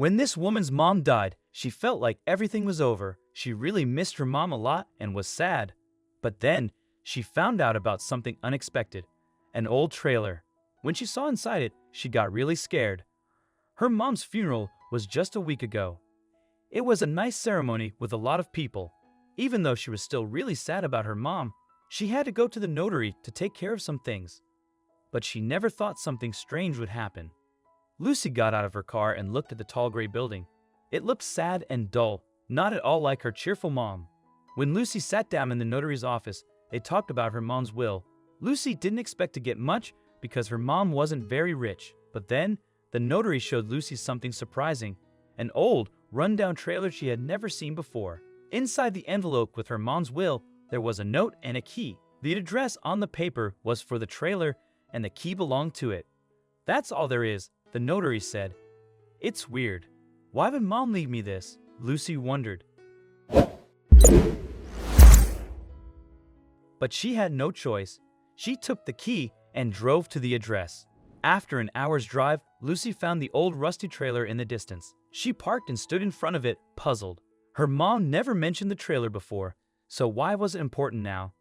When this woman's mom died, she felt like everything was over. She really missed her mom a lot and was sad. But then, she found out about something unexpected. An old trailer. When she saw inside it, she got really scared. Her mom's funeral was just a week ago. It was a nice ceremony with a lot of people. Even though she was still really sad about her mom, she had to go to the notary to take care of some things. But she never thought something strange would happen. Lucy got out of her car and looked at the tall gray building. It looked sad and dull, not at all like her cheerful mom. When Lucy sat down in the notary's office, they talked about her mom's will. Lucy didn't expect to get much because her mom wasn't very rich. But then, the notary showed Lucy something surprising, an old, run-down trailer she had never seen before. Inside the envelope with her mom's will, there was a note and a key. The address on the paper was for the trailer and the key belonged to it. "That's all there is," the notary said. "It's weird. Why would Mom leave me this?" Lucy wondered. But she had no choice. She took the key and drove to the address. After an hour's drive, Lucy found the old rusty trailer in the distance. She parked and stood in front of it, puzzled. Her mom never mentioned the trailer before, so why was it important now?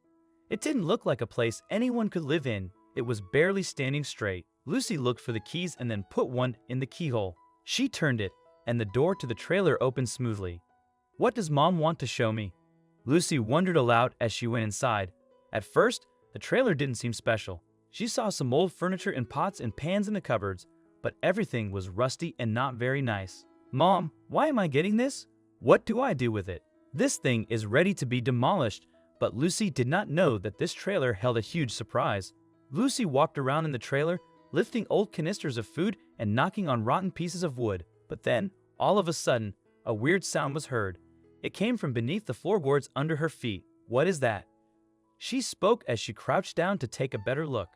It didn't look like a place anyone could live in. It was barely standing straight. Lucy looked for the keys and then put one in the keyhole. She turned it, and the door to the trailer opened smoothly. "What does Mom want to show me?" Lucy wondered aloud as she went inside. At first, the trailer didn't seem special. She saw some old furniture and pots and pans in the cupboards, but everything was rusty and not very nice. "Mom, why am I getting this? What do I do with it? This thing is ready to be demolished," but Lucy did not know that this trailer held a huge surprise. Lucy walked around in the trailer, lifting old canisters of food and knocking on rotten pieces of wood. But then, all of a sudden, a weird sound was heard. It came from beneath the floorboards under her feet. "What is that?" She spoke as she crouched down to take a better look.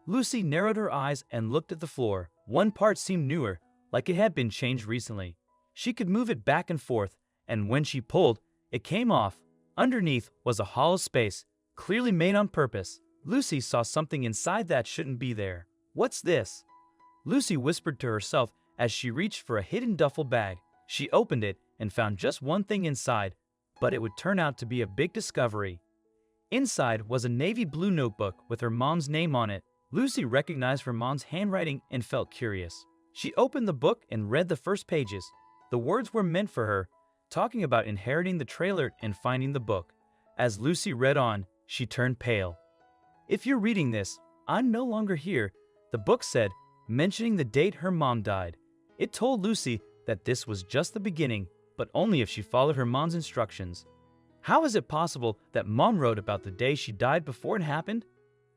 Lucy narrowed her eyes and looked at the floor. One part seemed newer, like it had been changed recently. She could move it back and forth, and when she pulled, it came off. Underneath was a hollow space, clearly made on purpose. Lucy saw something inside that shouldn't be there. "What's this?" Lucy whispered to herself as she reached for a hidden duffel bag. She opened it and found just one thing inside, but it would turn out to be a big discovery. Inside was a navy blue notebook with her mom's name on it. Lucy recognized her mom's handwriting and felt curious. She opened the book and read the first pages. The words were meant for her, talking about inheriting the trailer and finding the book. As Lucy read on, she turned pale. "If you're reading this, I'm no longer here," the book said, mentioning the date her mom died. It told Lucy that this was just the beginning, but only if she followed her mom's instructions. How is it possible that Mom wrote about the day she died before it happened?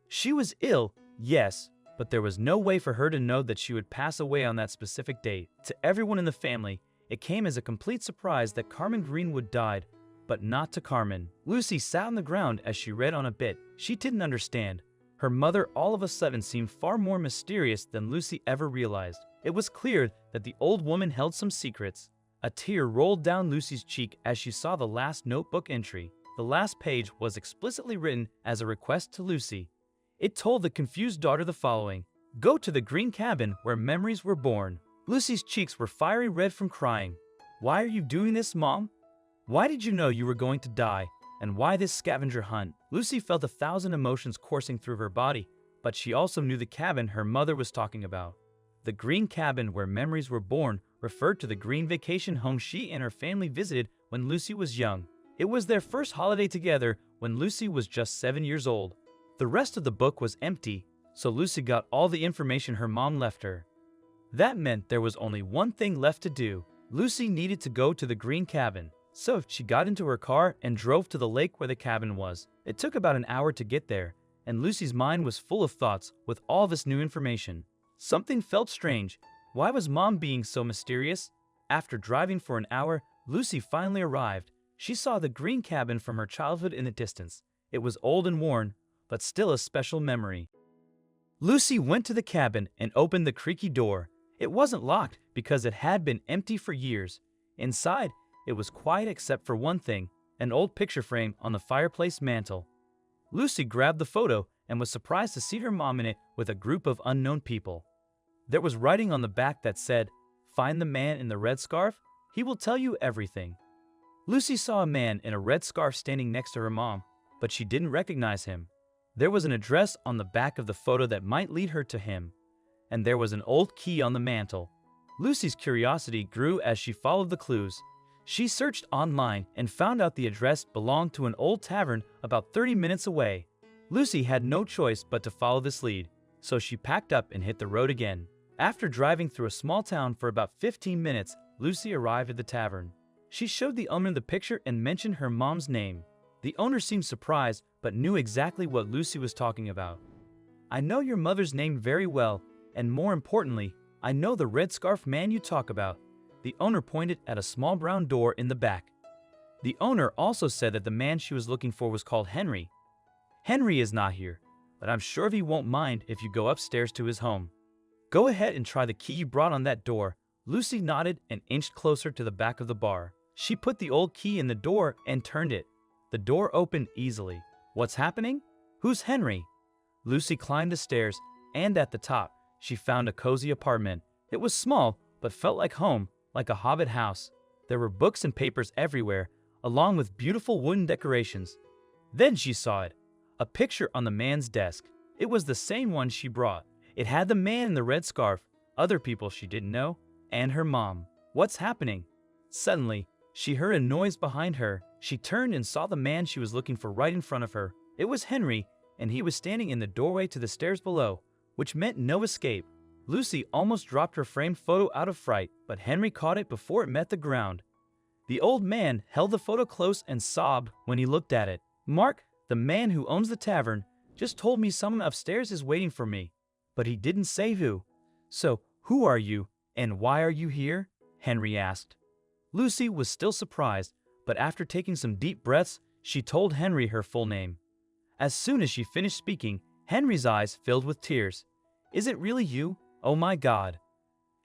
She was ill, yes, but there was no way for her to know that she would pass away on that specific date. To everyone in the family, it came as a complete surprise that Carmen Greenwood died, but not to Carmen. Lucy sat on the ground as she read on a bit. She didn't understand. Her mother all of a sudden seemed far more mysterious than Lucy ever realized. It was clear that the old woman held some secrets. A tear rolled down Lucy's cheek as she saw the last notebook entry. The last page was explicitly written as a request to Lucy. It told the confused daughter the following: "Go to the green cabin where memories were born." Lucy's cheeks were fiery red from crying. "Why are you doing this, Mom? Why did you know you were going to die? And why this scavenger hunt?" Lucy felt 1,000 emotions coursing through her body, but she also knew the cabin her mother was talking about. The green cabin where memories were born referred to the green vacation home she and her family visited when Lucy was young. It was their first holiday together when Lucy was just 7 years old. The rest of the book was empty, so Lucy got all the information her mom left her. That meant there was only one thing left to do. Lucy needed to go to the green cabin. So she got into her car and drove to the lake where the cabin was. It took about an hour to get there, and Lucy's mind was full of thoughts with all this new information. Something felt strange. Why was Mom being so mysterious? After driving for an hour, Lucy finally arrived. She saw the green cabin from her childhood in the distance. It was old and worn, but still a special memory. Lucy went to the cabin and opened the creaky door. It wasn't locked because it had been empty for years. Inside, it was quiet except for one thing, an old picture frame on the fireplace mantel. Lucy grabbed the photo and was surprised to see her mom in it with a group of unknown people. There was writing on the back that said, find the man in the red scarf? He will tell you everything." Lucy saw a man in a red scarf standing next to her mom, but she didn't recognize him. There was an address on the back of the photo that might lead her to him, and there was an old key on the mantle. Lucy's curiosity grew as she followed the clues. She searched online and found out the address belonged to an old tavern about 30 minutes away. Lucy had no choice but to follow this lead, so she packed up and hit the road again. After driving through a small town for about 15 minutes, Lucy arrived at the tavern. She showed the owner the picture and mentioned her mom's name. The owner seemed surprised but knew exactly what Lucy was talking about. "I know your mother's name very well, and more importantly, I know the red scarf man you talk about." The owner pointed at a small brown door in the back. The owner also said that the man she was looking for was called Henry. "Henry is not here, but I'm sure he won't mind if you go upstairs to his home. Go ahead and try the key you brought on that door." Lucy nodded and inched closer to the back of the bar. She put the old key in the door and turned it. The door opened easily. "What's happening? Who's Henry?" Lucy climbed the stairs, and at the top, she found a cozy apartment. It was small, but felt like home, like a hobbit house. There were books and papers everywhere, along with beautiful wooden decorations. Then she saw it, a picture on the man's desk. It was the same one she brought. It had the man in the red scarf, other people she didn't know, and her mom. What's happening? Suddenly, she heard a noise behind her. She turned and saw the man she was looking for right in front of her. It was Henry, and he was standing in the doorway to the stairs below, which meant no escape. Lucy almost dropped her framed photo out of fright, but Henry caught it before it met the ground. The old man held the photo close and sobbed when he looked at it. "Mark, the man who owns the tavern, just told me someone upstairs is waiting for me, but he didn't say who. So, who are you, and why are you here?" Henry asked. Lucy was still surprised, but after taking some deep breaths, she told Henry her full name. As soon as she finished speaking, Henry's eyes filled with tears. "Is it really you? Oh my God."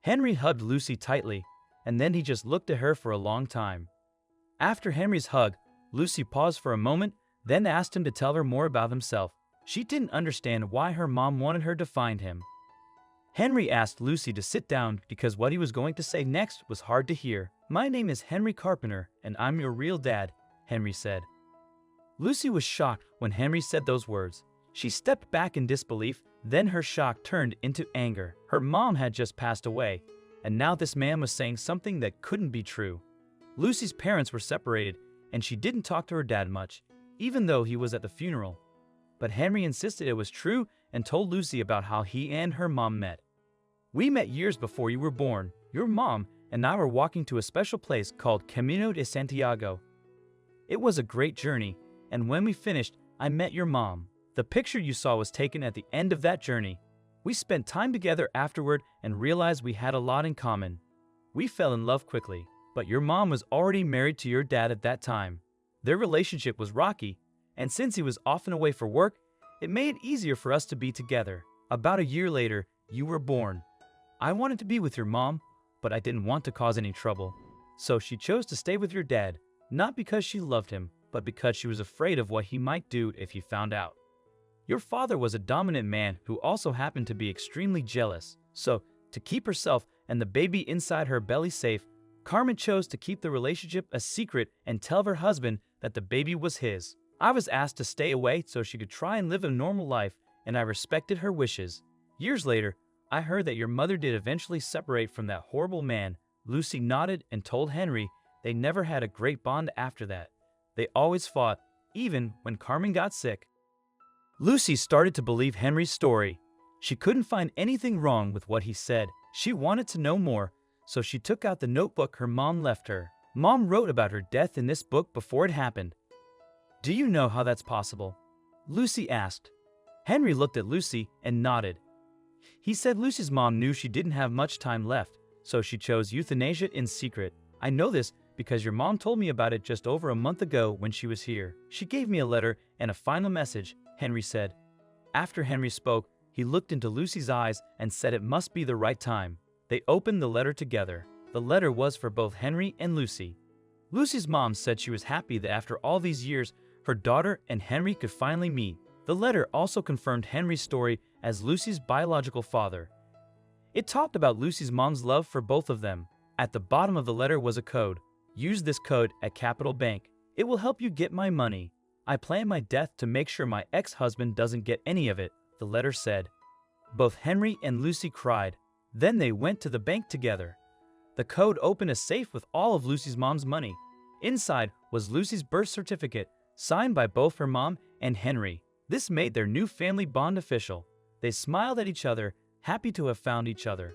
Henry hugged Lucy tightly, and then he just looked at her for a long time. After Henry's hug, Lucy paused for a moment, then asked him to tell her more about himself. She didn't understand why her mom wanted her to find him. Henry asked Lucy to sit down because what he was going to say next was hard to hear. "My name is Henry Carpenter, and I'm your real dad," Henry said. Lucy was shocked when Henry said those words. She stepped back in disbelief, then her shock turned into anger. Her mom had just passed away, and now this man was saying something that couldn't be true. Lucy's parents were separated, and she didn't talk to her dad much, even though he was at the funeral. But Henry insisted it was true and told Lucy about how he and her mom met. "We met years before you were born. Your mom and I were walking to a special place called Camino de Santiago. It was a great journey, and when we finished, I met your mom. The picture you saw was taken at the end of that journey. We spent time together afterward and realized we had a lot in common. We fell in love quickly, but your mom was already married to your dad at that time. Their relationship was rocky, and since he was often away for work, it made it easier for us to be together. About a year later, you were born. I wanted to be with your mom, but I didn't want to cause any trouble. So she chose to stay with your dad, not because she loved him, but because she was afraid of what he might do if he found out. Your father was a dominant man who also happened to be extremely jealous. So, to keep herself and the baby inside her belly safe, Carmen chose to keep the relationship a secret and tell her husband that the baby was his. I was asked to stay away so she could try and live a normal life, and I respected her wishes. Years later, I heard that your mother did eventually separate from that horrible man." Lucy nodded and told Henry they never had a great bond after that. They always fought, even when Carmen got sick. Lucy started to believe Henry's story. She couldn't find anything wrong with what he said. She wanted to know more, so she took out the notebook her mom left her. Mom wrote about her death in this book before it happened. "Do you know how that's possible?" Lucy asked. Henry looked at Lucy and nodded. He said Lucy's mom knew she didn't have much time left, so she chose euthanasia in secret. "I know this because your mom told me about it just over a month ago when she was here. She gave me a letter and a final message," Henry said. After Henry spoke, he looked into Lucy's eyes and said it must be the right time. They opened the letter together. The letter was for both Henry and Lucy. Lucy's mom said she was happy that after all these years, her daughter and Henry could finally meet. The letter also confirmed Henry's story as Lucy's biological father. It talked about Lucy's mom's love for both of them. At the bottom of the letter was a code. Use this code at Capital Bank. It will help you get my money. I plan my death to make sure my ex-husband doesn't get any of it, the letter said. Both Henry and Lucy cried. Then they went to the bank together. The code opened a safe with all of Lucy's mom's money. Inside was Lucy's birth certificate, signed by both her mom and Henry. This made their new family bond official. They smiled at each other, happy to have found each other.